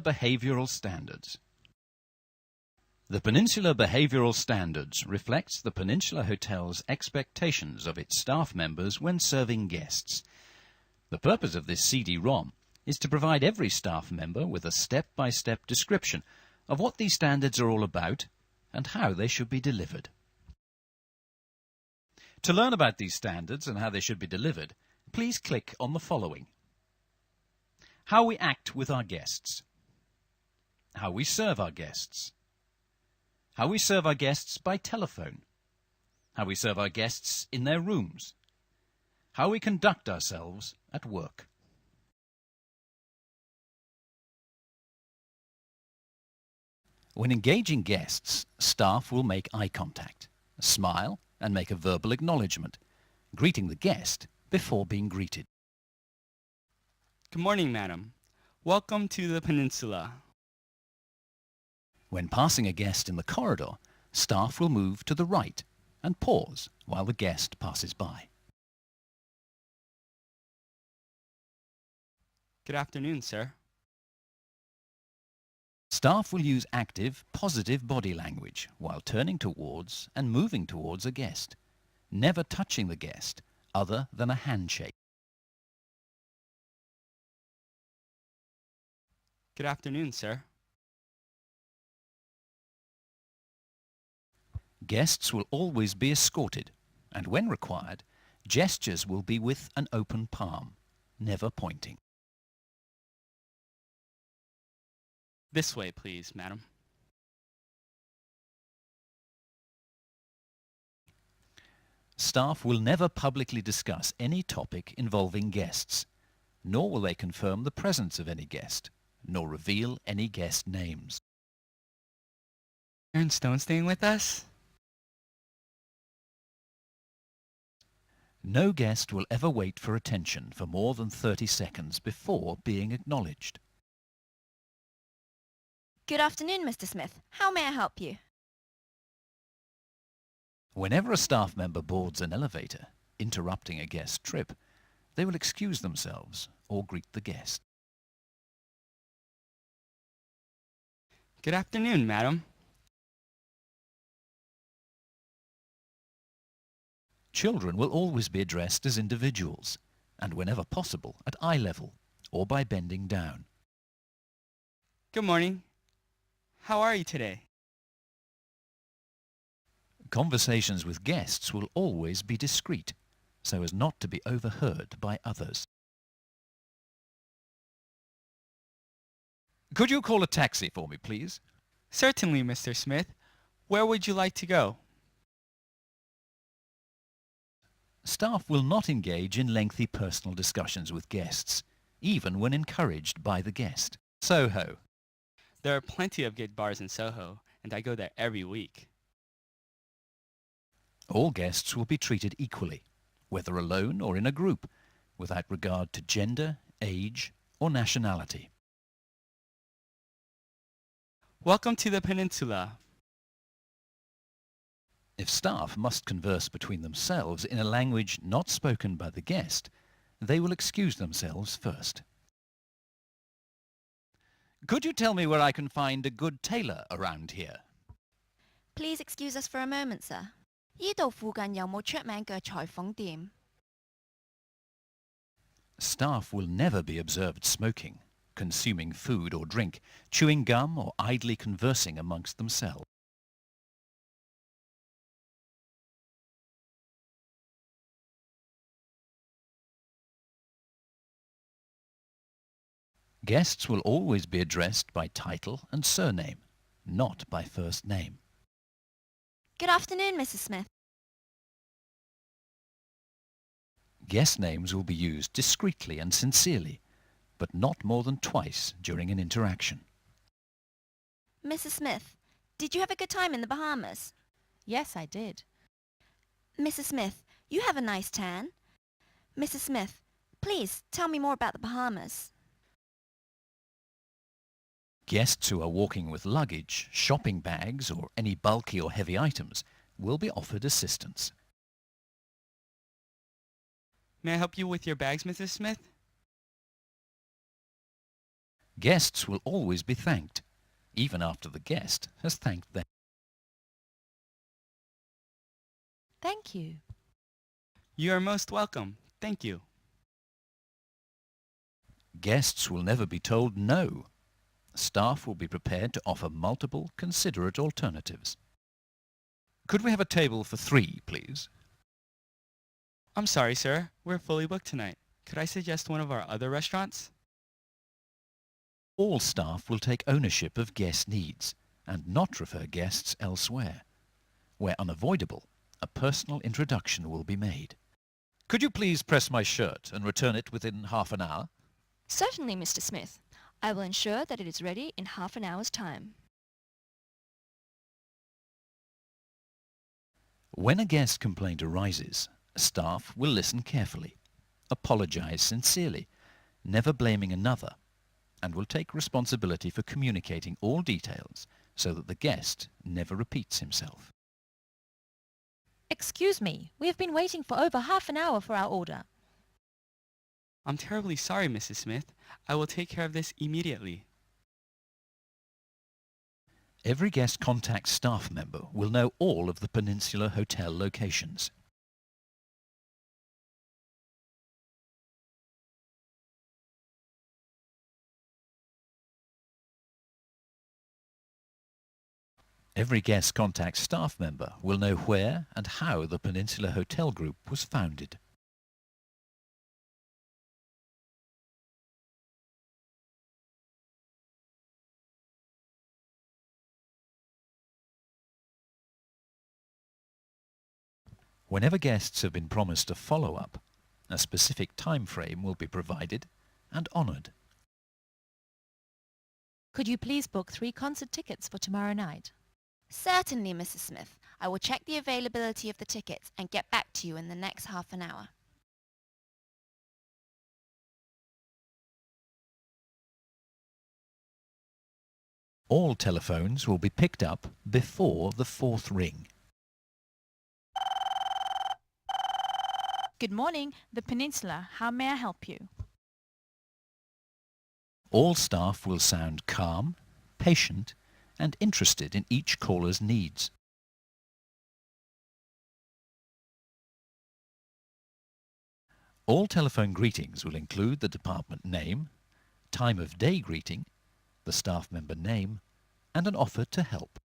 Behavioral Standards. The Peninsula Behavioral Standards reflects the Peninsula Hotel's expectations of its staff members when serving guests. The purpose of this CD-ROM is to provide every staff member with a step-by-step description of what these standards are all about and how they should be delivered. To learn about these standards and how they should be delivered, please click on the following. How we act with our guests. How we serve our guests. How we serve our guests by telephone. How we serve our guests in their rooms. How we conduct ourselves at work. When engaging guests, staff will make eye contact, smile and make a verbal acknowledgement, greeting the guest before being greeted. Good morning, madam. Welcome to the Peninsula. When passing a guest in the corridor, staff will move to the right and pause while the guest passes by. Good afternoon, sir. Staff will use active, positive body language while turning towards and moving towards a guest, never touching the guest other than a handshake. Good afternoon, sir. Guests will always be escorted, and when required, gestures will be with an open palm, never pointing. This way, please, madam. Staff will never publicly discuss any topic involving guests, nor will they confirm the presence of any guest, nor reveal any guest names. Aaron Stone staying with us? No guest will ever wait for attention for more than 30 seconds before being acknowledged. Good afternoon, Mr. Smith. How may I help you? Whenever a staff member boards an elevator, interrupting a guest trip, they will excuse themselves or greet the guest. Good afternoon, madam. Children will always be addressed as individuals, and whenever possible at eye level or by bending down. Good morning. How are you today? Conversations with guests will always be discreet, so as not to be overheard by others. Could you call a taxi for me, please? Certainly, Mr. Smith. Where would you like to go? Staff will not engage in lengthy personal discussions with guests, even when encouraged by the guest. Soho. There are plenty of good bars in Soho, and I go there every week. All guests will be treated equally, whether alone or in a group, without regard to gender, age, or nationality. Welcome to the Peninsula. If staff must converse between themselves in a language not spoken by the guest, they will excuse themselves first. Could you tell me where I can find a good tailor around here? Please excuse us for a moment, sir. 依度附近有冇出名嘅裁縫店? Staff will never be observed smoking, consuming food or drink, chewing gum or idly conversing amongst themselves. Guests will always be addressed by title and surname, not by first name. Good afternoon, Mrs. Smith. Guest names will be used discreetly and sincerely, but not more than twice during an interaction. Mrs. Smith, did you have a good time in the Bahamas? Yes, I did. Mrs. Smith, you have a nice tan. Mrs. Smith, please tell me more about the Bahamas. Guests who are walking with luggage, shopping bags, or any bulky or heavy items will be offered assistance. May I help you with your bags, Mrs. Smith? Guests will always be thanked, even after the guest has thanked them. Thank you. You are most welcome. Thank you. Guests will never be told no. Staff will be prepared to offer multiple, considerate alternatives. Could we have a table for 3, please? I'm sorry, sir. We're fully booked tonight. Could I suggest one of our other restaurants? All staff will take ownership of guest needs and not refer guests elsewhere. Where unavoidable, a personal introduction will be made. Could you please press my shirt and return it within half an hour? Certainly, Mr. Smith. I will ensure that it is ready in half an hour's time. When a guest complaint arises, staff will listen carefully, apologize sincerely, never blaming another, and will take responsibility for communicating all details so that the guest never repeats himself. Excuse me, we have been waiting for over half an hour for our order. I'm terribly sorry, Mrs. Smith. I will take care of this immediately. Every guest contact staff member will know all of the Peninsula Hotel locations. Every guest contact staff member will know where and how the Peninsula Hotel Group was founded. Whenever guests have been promised a follow-up, a specific time frame will be provided and honoured. Could you please book 3 concert tickets for tomorrow night? Certainly, Mrs. Smith. I will check the availability of the tickets and get back to you in the next half an hour. All telephones will be picked up before the 4th ring. Good morning, the Peninsula. How may I help you? All staff will sound calm, patient, and interested in each caller's needs. All telephone greetings will include the department name, time of day greeting, the staff member name, and an offer to help.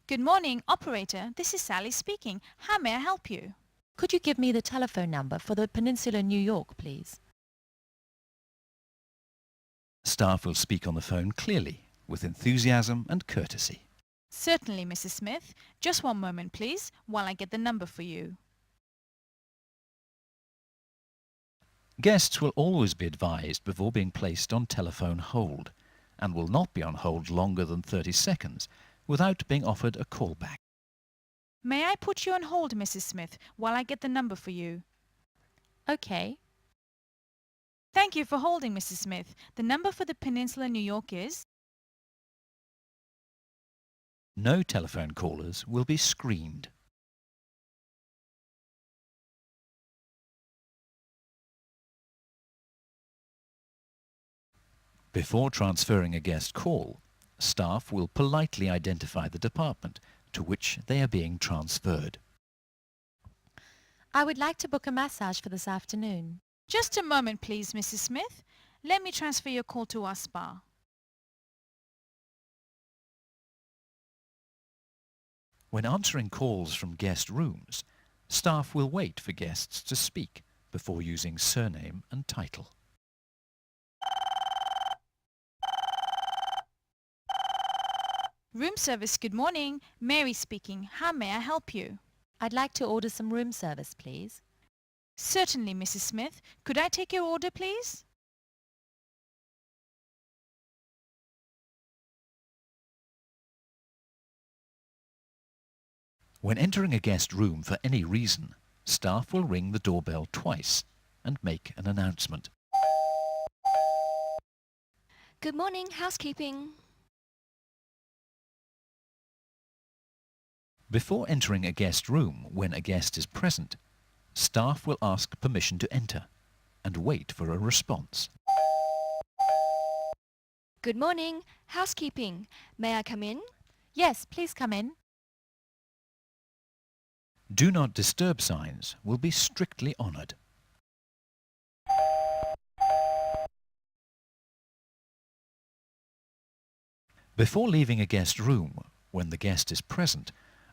Good morning, operator. This is Sally speaking. How may I help you? Could you give me the telephone number for the Peninsula New York, please? Staff will speak on the phone clearly, with enthusiasm and courtesy. Certainly, Mrs. Smith. Just one moment, please, while I get the number for you. Guests will always be advised before being placed on telephone hold, and will not be on hold longer than 30 seconds without being offered a callback. May I put you on hold, Mrs. Smith, while I get the number for you? Okay. Thank you for holding, Mrs. Smith. The number for the Peninsula New York is... No telephone callers will be screened. Before transferring a guest call, staff will politely identify the department to which they are being transferred. I would like to book a massage for this afternoon. Just a moment, please, Mrs. Smith. Let me transfer your call to our spa. When answering calls from guest rooms, staff will wait for guests to speak before using surname and title. Room service, good morning. Mary speaking. How may I help you? I'd like to order some room service, please. Certainly, Mrs. Smith. Could I take your order, please? When entering a guest room for any reason, staff will ring the doorbell twice and make an announcement. Good morning, housekeeping. Before entering a guest room when a guest is present, staff will ask permission to enter and wait for a response. Good morning. Housekeeping. May I come in? Yes, please come in. Do not disturb signs will be strictly honoured. Before leaving a guest room, when the guest is present,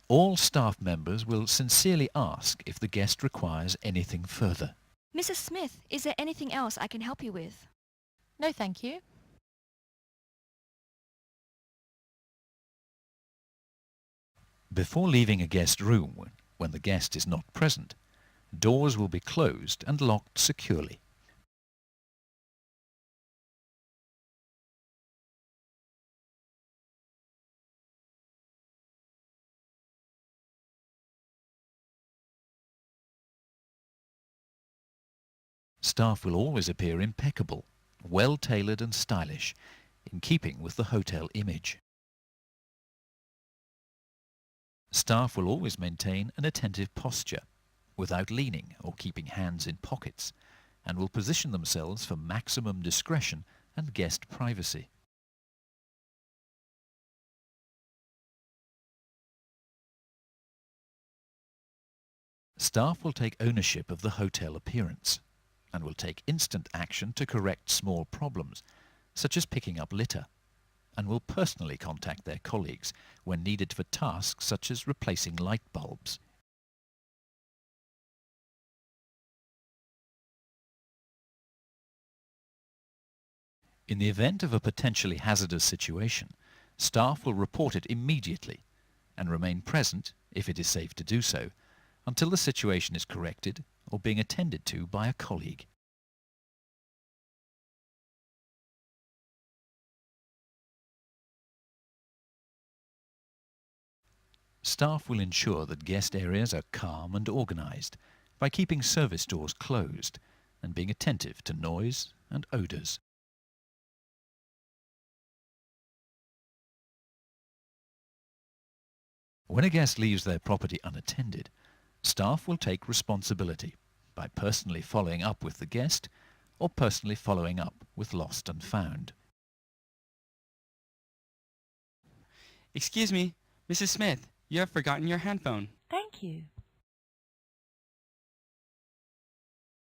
all staff members will sincerely ask if the guest requires anything further. Mrs. Smith, is there anything else I can help you with? No, thank you. Before leaving a guest room, when the guest is not present, doors will be closed and locked securely. Staff will always appear impeccable, well-tailored and stylish, in keeping with the hotel image. Staff will always maintain an attentive posture, without leaning or keeping hands in pockets, and will position themselves for maximum discretion and guest privacy. Staff will take ownership of the hotel appearance and will take instant action to correct small problems, such as picking up litter, and will personally contact their colleagues when needed for tasks such as replacing light bulbs. In the event of a potentially hazardous situation, staff will report it immediately and remain present, if it is safe to do so, until the situation is corrected or being attended to by a colleague. Staff will ensure that guest areas are calm and organised by keeping service doors closed and being attentive to noise and odours. When a guest leaves their property unattended, staff will take responsibility by personally following up with the guest or personally following up with lost and found. Excuse me, Mrs. Smith, you have forgotten your handphone. Thank you.